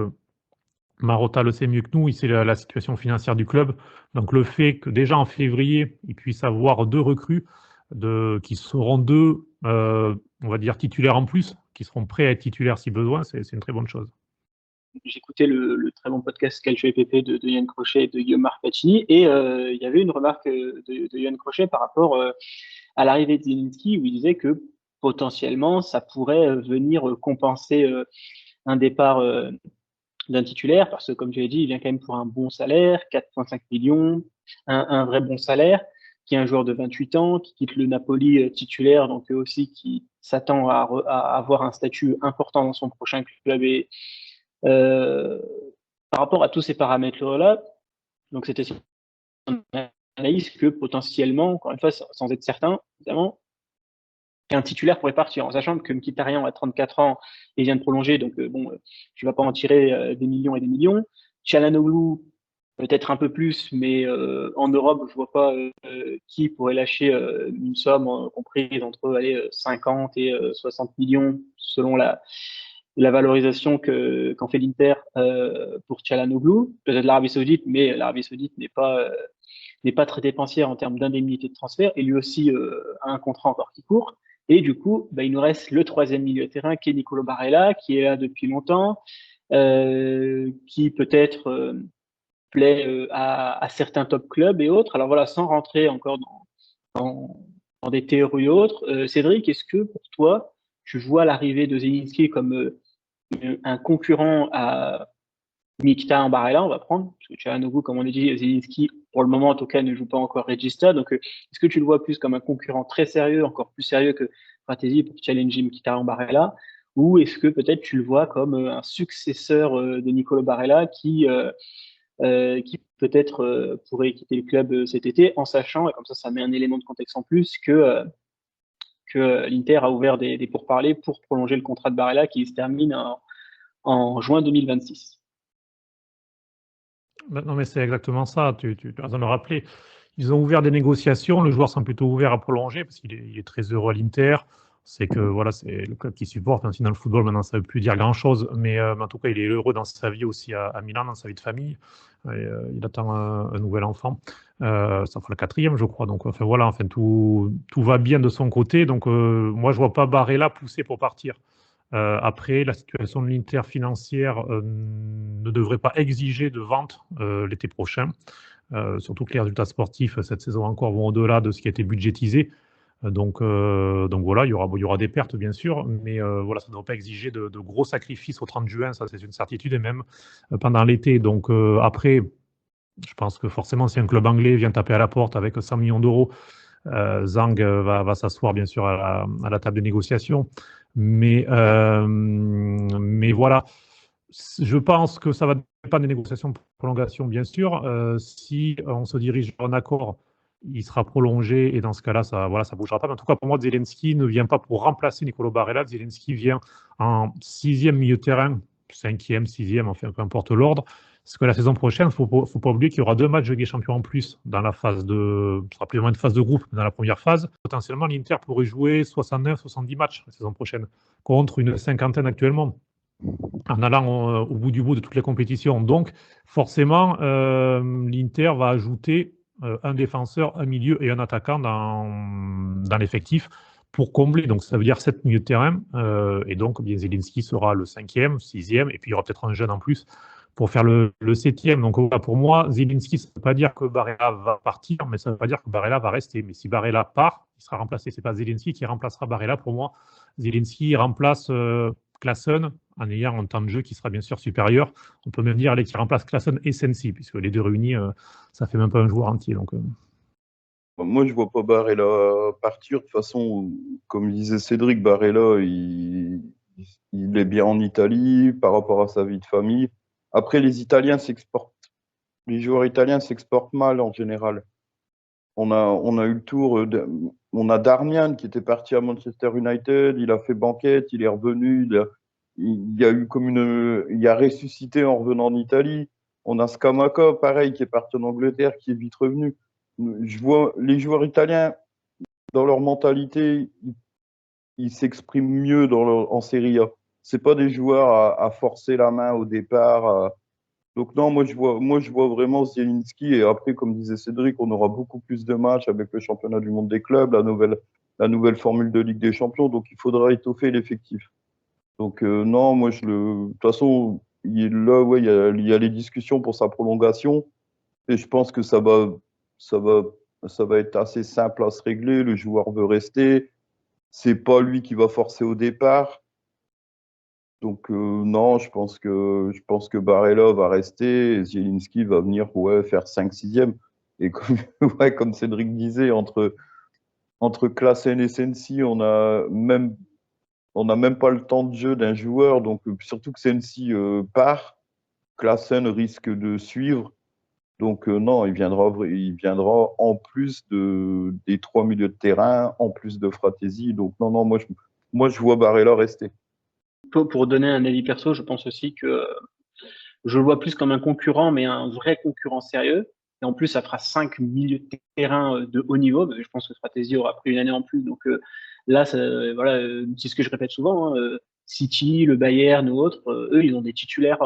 Speaker 3: Marotta le sait mieux que nous, il sait la situation financière du club. Donc le fait que déjà en février, il puisse avoir 2 recrues qui seront 2, on va dire, titulaires en plus, qui seront prêts à être titulaires si besoin, c'est une très bonne chose.
Speaker 1: J'écoutais le très bon podcast Calcio et PP de Yann Crochet et de Guillaume Marpacini, et il y avait une remarque de Yann Crochet par rapport à l'arrivée de Zielinski, où il disait que potentiellement ça pourrait venir compenser un départ d'un titulaire, parce que comme tu l'as dit, il vient quand même pour un bon salaire, 4,5 millions, un vrai bon salaire, qui est un joueur de 28 ans, qui quitte le Napoli titulaire, donc aussi qui s'attend à avoir un statut important dans son prochain club. Et euh, par rapport à tous ces paramètres-là, donc c'était une analyse que potentiellement, encore une fois, sans être certain, évidemment, un titulaire pourrait partir, en sachant que Mkhitaryan a 34 ans et vient de prolonger, donc tu vas pas en tirer des millions et des millions. Çalhanoğlu, peut-être un peu plus, mais en Europe, je vois pas qui pourrait lâcher une somme comprise entre 50 et 60 millions selon la valorisation qu'en fait l'Inter pour Çalhanoğlu. Peut-être l'Arabie Saoudite, mais l'Arabie Saoudite n'est pas très dépensière en termes d'indemnité de transfert, et lui aussi a un contrat encore qui court. Et du coup, il nous reste le troisième milieu de terrain qui est Nicolo Barella, qui est là depuis longtemps, qui peut-être plaît à certains top clubs et autres. Alors voilà, sans rentrer encore dans des théories et autres, Cédric, est-ce que pour toi, tu vois l'arrivée de Zielinski comme un concurrent à Mkhitaryan Barella, on va prendre, parce que Çalhanoğlu, comme on a dit, Zielinski, pour le moment en tout cas, ne joue pas encore Regista. Donc, est-ce que tu le vois plus comme un concurrent très sérieux, encore plus sérieux que Fratesi pour challenger Mkhitaryan Barella, ou est-ce que peut-être tu le vois comme un successeur de Nicolo Barella qui peut-être pourrait quitter le club cet été, en sachant, et comme ça met un élément de contexte en plus, que l'Inter a ouvert des pourparlers pour prolonger le contrat de Barella qui se termine en juin 2026.
Speaker 3: Non, mais c'est exactement ça. Tu as raison de le rappeler. Ils ont ouvert des négociations. Le joueur semble plutôt ouvert à prolonger parce qu'il est très heureux à l'Inter. C'est que voilà, c'est le club qui supporte. Même si dans le football, maintenant, ça ne veut plus dire grand-chose. Mais en tout cas, il est heureux dans sa vie aussi à Milan, dans sa vie de famille. Il attend un nouvel enfant. Ça fera le 4e, je crois. Donc, enfin, voilà, enfin, tout va bien de son côté. Donc, moi, je ne vois pas Barella pousser pour partir. Après, la situation de l'Inter financière ne devrait pas exiger de vente l'été prochain. Surtout que les résultats sportifs cette saison encore vont au-delà de ce qui a été budgétisé. Donc voilà, il y aura des pertes bien sûr, mais voilà, ça ne devrait pas exiger de gros sacrifices au 30 juin, ça c'est une certitude, et même pendant l'été. Donc après, je pense que forcément, si un club anglais vient taper à la porte avec 100 millions d'euros, Zhang va s'asseoir bien sûr à la table de négociation. Mais voilà, je pense que ça va dépendre des négociations de prolongation, bien sûr. Si on se dirige vers un accord, il sera prolongé et dans ce cas-là, ça ne bougera pas. Mais en tout cas, pour moi, Zielinski ne vient pas pour remplacer Nicolo Barella. Zielinski vient en 6e milieu de terrain, 5e, 6e, enfin, peu importe l'ordre. Parce que la saison prochaine, il ne faut pas oublier qu'il y aura 2 matchs de Ligue des Champions en plus dans la phase ce sera plus ou moins une phase de groupe, mais dans la première phase. Potentiellement, l'Inter pourrait jouer 69, 70 matchs la saison prochaine, contre une cinquantaine actuellement, en allant au bout du bout de toutes les compétitions. Donc, forcément, l'Inter va ajouter un défenseur, un milieu et un attaquant dans l'effectif pour combler. Donc, ça veut dire 7 milieux de terrain. Et donc, bien, Zielinski sera le 5e, 6e, et puis il y aura peut-être un jeune en plus pour faire le 7e. Donc, pour moi, Zielinski, ça ne veut pas dire que Barella va partir, mais ça ne veut pas dire que Barella va rester. Mais si Barella part, il sera remplacé. Ce n'est pas Zielinski qui remplacera Barella. Pour moi, Zielinski remplace Klaassen en ayant un temps de jeu qui sera bien sûr supérieur. On peut même dire qu'il remplace Klaassen et Sensi, puisque les deux réunis, ça fait même pas un joueur entier. Donc,
Speaker 2: Moi, je vois pas Barella partir. De toute façon, comme disait Cédric, Barella, il est bien en Italie par rapport à sa vie de famille. Après, les joueurs italiens s'exportent mal en général. On a eu le tour, on a Darmian qui était parti à Manchester United, il a fait banquette, il est revenu, il a ressuscité en revenant en Italie. On a Scamacca, pareil, qui est parti en Angleterre, qui est vite revenu. Je vois les joueurs italiens, dans leur mentalité, ils s'expriment mieux en Serie A. C'est pas des joueurs à forcer la main au départ. Donc non, moi je vois vraiment Zielinski, et après, comme disait Cédric, on aura beaucoup plus de matchs avec le championnat du monde des clubs, la nouvelle formule de Ligue des Champions, donc il faudra étoffer l'effectif. Donc non, de toute façon, il y a les discussions pour sa prolongation, et je pense que ça va être assez simple à se régler. Le joueur veut rester, c'est pas lui qui va forcer au départ. Donc non, je pense que Barella va rester et Zielinski va venir faire 5-6e. Et comme, comme Cédric disait, entre Klaassen et Sensi, on n'a même pas le temps de jeu d'un joueur. Donc surtout que Sensi part, Klaassen risque de suivre. Donc non, il viendra en plus des 3 milieux de terrain, en plus de Fratesi. Donc non, moi je vois Barella rester.
Speaker 1: Pour donner un avis perso, je pense aussi que je le vois plus comme un concurrent, mais un vrai concurrent sérieux. Et en plus, ça fera 5 milieux de terrain de haut niveau. Je pense que Fratesi aura pris une année en plus. Donc là, voilà, c'est ce que je répète souvent. City, le Bayern ou autres, eux, ils ont des titulaires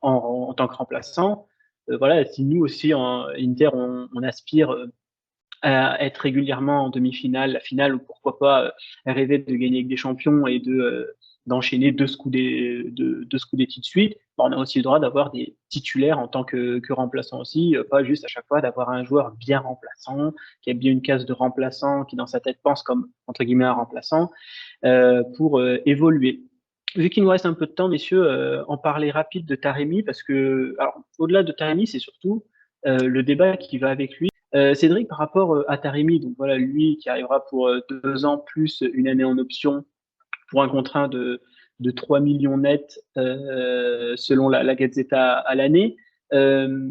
Speaker 1: en tant que remplaçants. Voilà, si nous aussi, en Inter, on aspire à être régulièrement en demi-finale, la finale, ou pourquoi pas rêver de gagner avec des champions et d'enchaîner deux Scudetti de suite, on a aussi le droit d'avoir des titulaires en tant que remplaçant aussi, pas juste à chaque fois d'avoir un joueur bien remplaçant, qui a bien une case de remplaçant, qui dans sa tête pense comme, entre guillemets, un remplaçant, pour évoluer. Vu qu'il nous reste un peu de temps, messieurs, en parler rapide de Taremi, parce que, alors, au-delà de Taremi, c'est surtout le débat qui va avec lui. Cédric, par rapport à Taremi, donc voilà, lui qui arrivera pour 2 ans plus une année en option pour un contrat de 3 millions net selon la Gazzetta à l'année. Euh,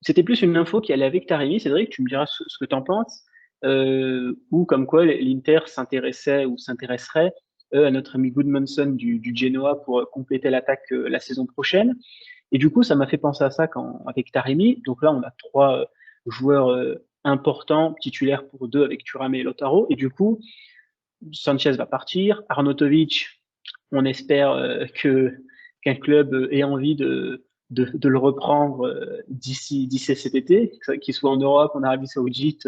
Speaker 1: C'était plus une info qui allait avec Taremi. Cédric, tu me diras ce que tu en penses, ou comme quoi l'Inter s'intéressait ou s'intéresserait à notre ami Goodmanson du Genoa pour compléter l'attaque la saison prochaine. Et du coup, ça m'a fait penser à ça avec Taremi. Donc là, on a 3 joueurs importants, titulaires pour 2 avec Thuram et Lautaro. Et du coup, Sanchez va partir. Arnautovic, on espère qu'un club ait envie de le reprendre d'ici cet été, qu'il soit en Europe, en Arabie Saoudite,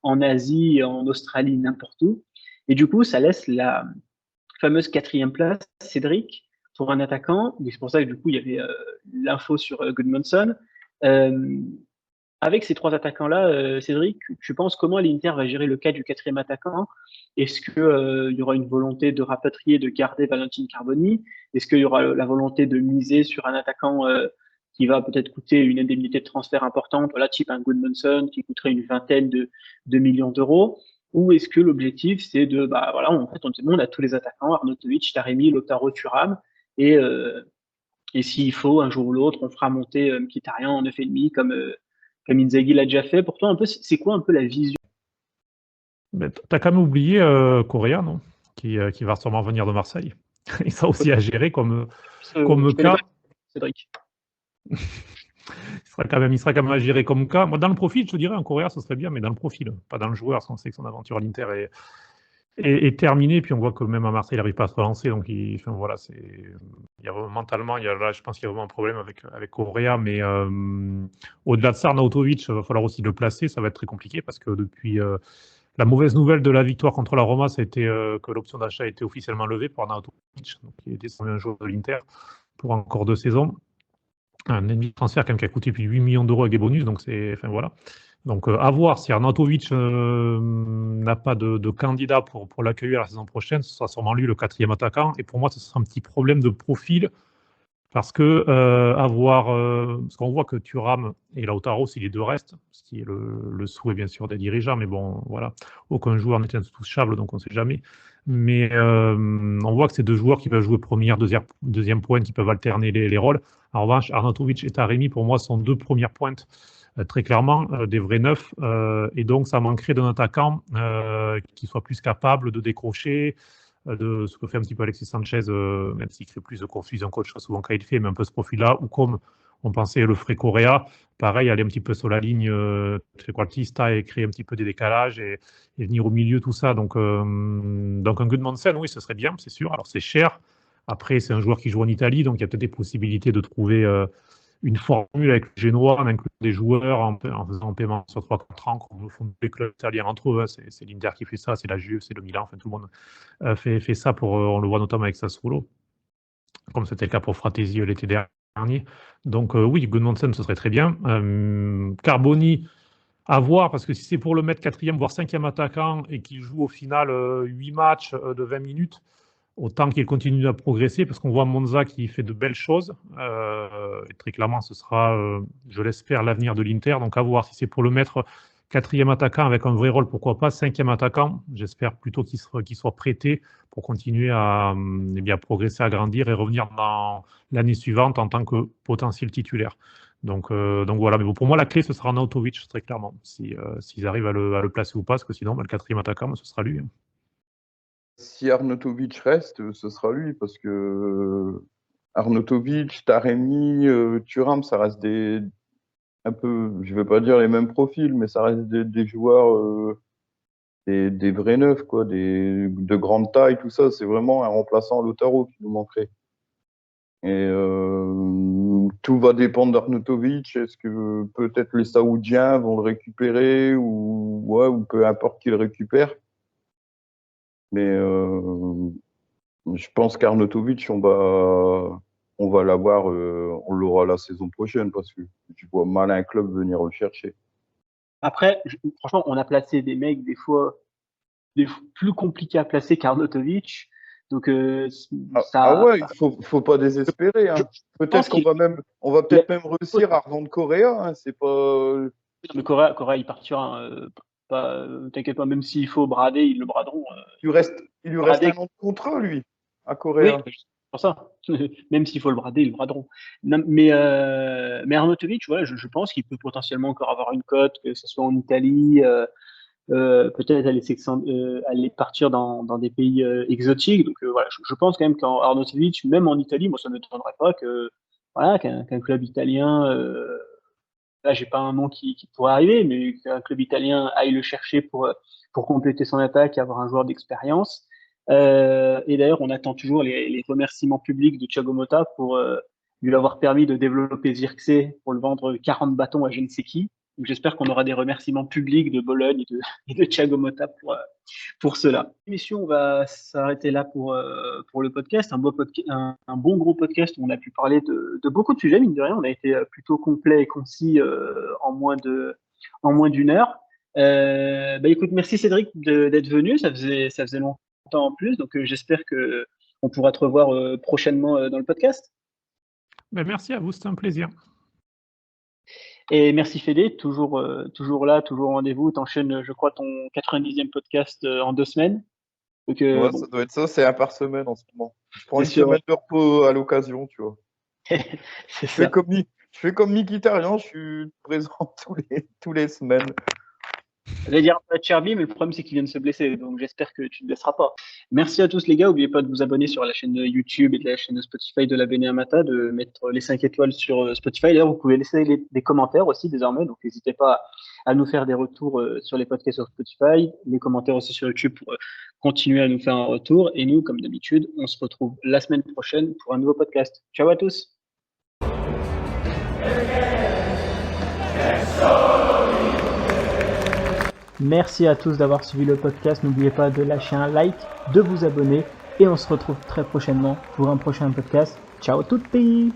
Speaker 1: en Asie, en Australie, n'importe où. Et du coup, ça laisse la fameuse 4e place, Cédric, pour un attaquant. Et c'est pour ça que du coup, il y avait l'info sur Goodmanson. Euh, Avec ces 3 attaquants-là, Cédric, tu penses comment l'Inter va gérer le cas du 4e attaquant? Est-ce que il y aura une volonté de rapatrier, de garder Valentin Carboni? Est-ce qu'il y aura la volonté de miser sur un attaquant qui va peut-être coûter une indemnité de transfert importante, voilà, type un Goodmanson qui coûterait une vingtaine de millions d'euros? Ou est-ce que l'objectif c'est de, bah voilà, en fait, on a tous les attaquants, Arnautovic, Taremi, Lautaro, Thuram, et s'il faut, un jour ou l'autre, on fera monter Mkhitaryan en 9,5 comme Inzaghi l'a déjà fait. Pour toi, un peu, c'est quoi un peu la vision?
Speaker 3: Mais t'as quand même oublié Correa, non? Qui va sûrement venir de Marseille. Et ça aussi à gérer comme
Speaker 1: Je connais
Speaker 3: cas.
Speaker 1: pas Cédric.
Speaker 3: Il sera quand même à gérer comme cas. Moi, dans le profil, je te dirais, un Correa, ce serait bien, mais dans le profil, pas dans le joueur, parce qu'on sait que son aventure à l'Inter est terminée. Puis on voit que même à Marseille, il n'arrive pas à se relancer. Donc, enfin, voilà, il y a mentalement, là, je pense qu'il y a vraiment un problème avec Correa. Mais au-delà de ça, Arnautovic, il va falloir aussi le placer. Ça va être très compliqué parce que depuis la mauvaise nouvelle de la victoire contre la Roma, ça a été que l'option d'achat a été officiellement levée pour Arnautovic, donc il était un joueur de l'Inter pour encore 2 saisons. Un ennemi de transfert quand même qui a coûté plus de 8 millions d'euros avec des bonus, donc enfin voilà. Donc à voir si Arnautovic n'a pas de candidat pour l'accueillir la saison prochaine, ce sera sûrement lui le 4e attaquant. Et pour moi, ce sera un petit problème de profil parce que parce qu'on voit que Thuram et Lautaro, si les 2 restent, ce qui est le souhait bien sûr des dirigeants, mais bon, voilà, aucun joueur n'est intouchable, donc on ne sait jamais. Mais on voit que c'est 2 joueurs qui peuvent jouer première, deuxième pointe, qui peuvent alterner les rôles. En revanche, Arnautovic et Taremi, pour moi, sont 2 premières pointes, très clairement, des vrais neufs. Et donc, ça manquerait d'un attaquant qui soit plus capable de décrocher, de ce que fait un petit peu Alexis Sanchez, même s'il crée plus de confusion coach souvent quand il fait, mais un peu ce profil-là, ou comme on pensait le ferait Correa, pareil, aller un petit peu sur la ligne trequartista et créer un petit peu des décalages et venir au milieu, tout ça. Donc un Goodmanson, oui, ce serait bien, c'est sûr. Alors c'est cher. Après, c'est un joueur qui joue en Italie, donc il y a peut-être des possibilités de trouver une formule avec le Génois en incluant des joueurs en faisant un paiement sur 3-4 ans, comme le font les clubs italiens entre eux. Hein. C'est l'Inter qui fait ça, c'est la Juve, c'est le Milan, enfin tout le monde fait ça on le voit notamment avec Sassuolo, comme c'était le cas pour Fratesi l'été dernier. Donc oui, Goodmanson, ce serait très bien. Carboni, à voir, parce que si c'est pour le mettre 4e, voire 5e attaquant et qu'il joue au final 8 matchs de 20 minutes, autant qu'il continue à progresser, parce qu'on voit Monza qui fait de belles choses. Et très clairement, ce sera, je l'espère, l'avenir de l'Inter. Donc à voir si c'est pour le mettre 4e attaquant avec un vrai rôle, pourquoi pas 5e attaquant. J'espère plutôt qu'il soit prêté pour continuer à progresser, à grandir et revenir dans l'année suivante en tant que potentiel titulaire. Donc voilà, mais bon, pour moi, la clé, ce sera Arnautovic, très clairement, s'ils arrivent à le placer ou pas, parce que sinon, le 4e attaquant, ce sera lui.
Speaker 2: Si Arnautovic reste, ce sera lui, parce que Arnautovic, Taremi, Thuram, ça reste un peu, je vais pas dire les mêmes profils, mais ça reste des joueurs, des vrais neufs, quoi, de grande taille, tout ça. C'est vraiment un remplaçant à Lautaro qui nous manquerait. Et tout va dépendre d'Arnautovic. Est-ce que peut-être les Saoudiens vont le récupérer ou peu importe qui le récupère. Mais je pense qu'Arnautovic, on va l'avoir, on l'aura la saison prochaine parce que je vois mal un club venir le chercher.
Speaker 1: Après, franchement, on a placé des mecs des fois plus compliqués à placer qu'Arnautovic. Donc
Speaker 2: ouais, il faut pas désespérer. Hein. Peut-être qu'on va peut-être même réussir à revendre Correa. Hein. C'est pas.
Speaker 1: Mais Correa, il partira. T'inquiète pas, même s'il faut brader, ils le braderont.
Speaker 2: Il lui reste un an de contrat, lui, à Correa.
Speaker 1: Oui, pour ça. Même s'il faut le brader, ils le braderont. Non, mais Arnautovic, ouais, je pense qu'il peut potentiellement encore avoir une cote, que ce soit en Italie, peut-être aller partir dans des pays exotiques. Donc voilà, je pense quand même qu'Arnautovic, même en Italie, moi ça ne m'étonnerait pas qu'un club italien, là j'ai pas un nom qui pourrait arriver, mais qu'un club italien aille le chercher pour compléter son attaque et avoir un joueur d'expérience. Et d'ailleurs, on attend toujours les remerciements publics de Thiago Motta pour lui avoir permis de développer Zirkzee pour le vendre 40 bâtons à je ne sais qui. Donc, j'espère qu'on aura des remerciements publics de Bologne et de Thiago Motta pour cela. L'émission, on va s'arrêter là pour le podcast. Un bon gros podcast où on a pu parler de beaucoup de sujets, mine de rien. On a été plutôt complet et concis en moins d'une heure. Écoute, merci Cédric d'être venu. Ça faisait longtemps en plus, donc j'espère que on pourra te revoir prochainement dans le podcast.
Speaker 3: Merci à vous, c'était un plaisir.
Speaker 1: Et merci Fédé, toujours là, toujours au rendez-vous. T'enchaînes, je crois, ton 90e podcast en 2 semaines. Donc,
Speaker 2: ouais, bon. Ça doit être ça, c'est un par semaine en ce moment. Je prends une semaine de repos à l'occasion, tu vois. Je fais comme Mkhitaryan, je suis présent tous les semaines.
Speaker 1: J'allais dire Cherby, mais le problème c'est qu'il vient de se blesser, donc j'espère que tu ne le laisseras pas. Merci à tous les gars, n'oubliez pas de vous abonner sur la chaîne YouTube et de la chaîne Spotify de la Bene Amata, de mettre les 5 étoiles sur Spotify. D'ailleurs, vous pouvez laisser des commentaires aussi désormais, donc n'hésitez pas à nous faire des retours sur les podcasts sur Spotify, les commentaires aussi sur YouTube pour continuer à nous faire un retour. Et nous, comme d'habitude, on se retrouve la semaine prochaine pour un nouveau podcast. Ciao à tous. Merci à tous d'avoir suivi le podcast. N'oubliez pas de lâcher un like, de vous abonner et on se retrouve très prochainement pour un prochain podcast. Ciao tutti!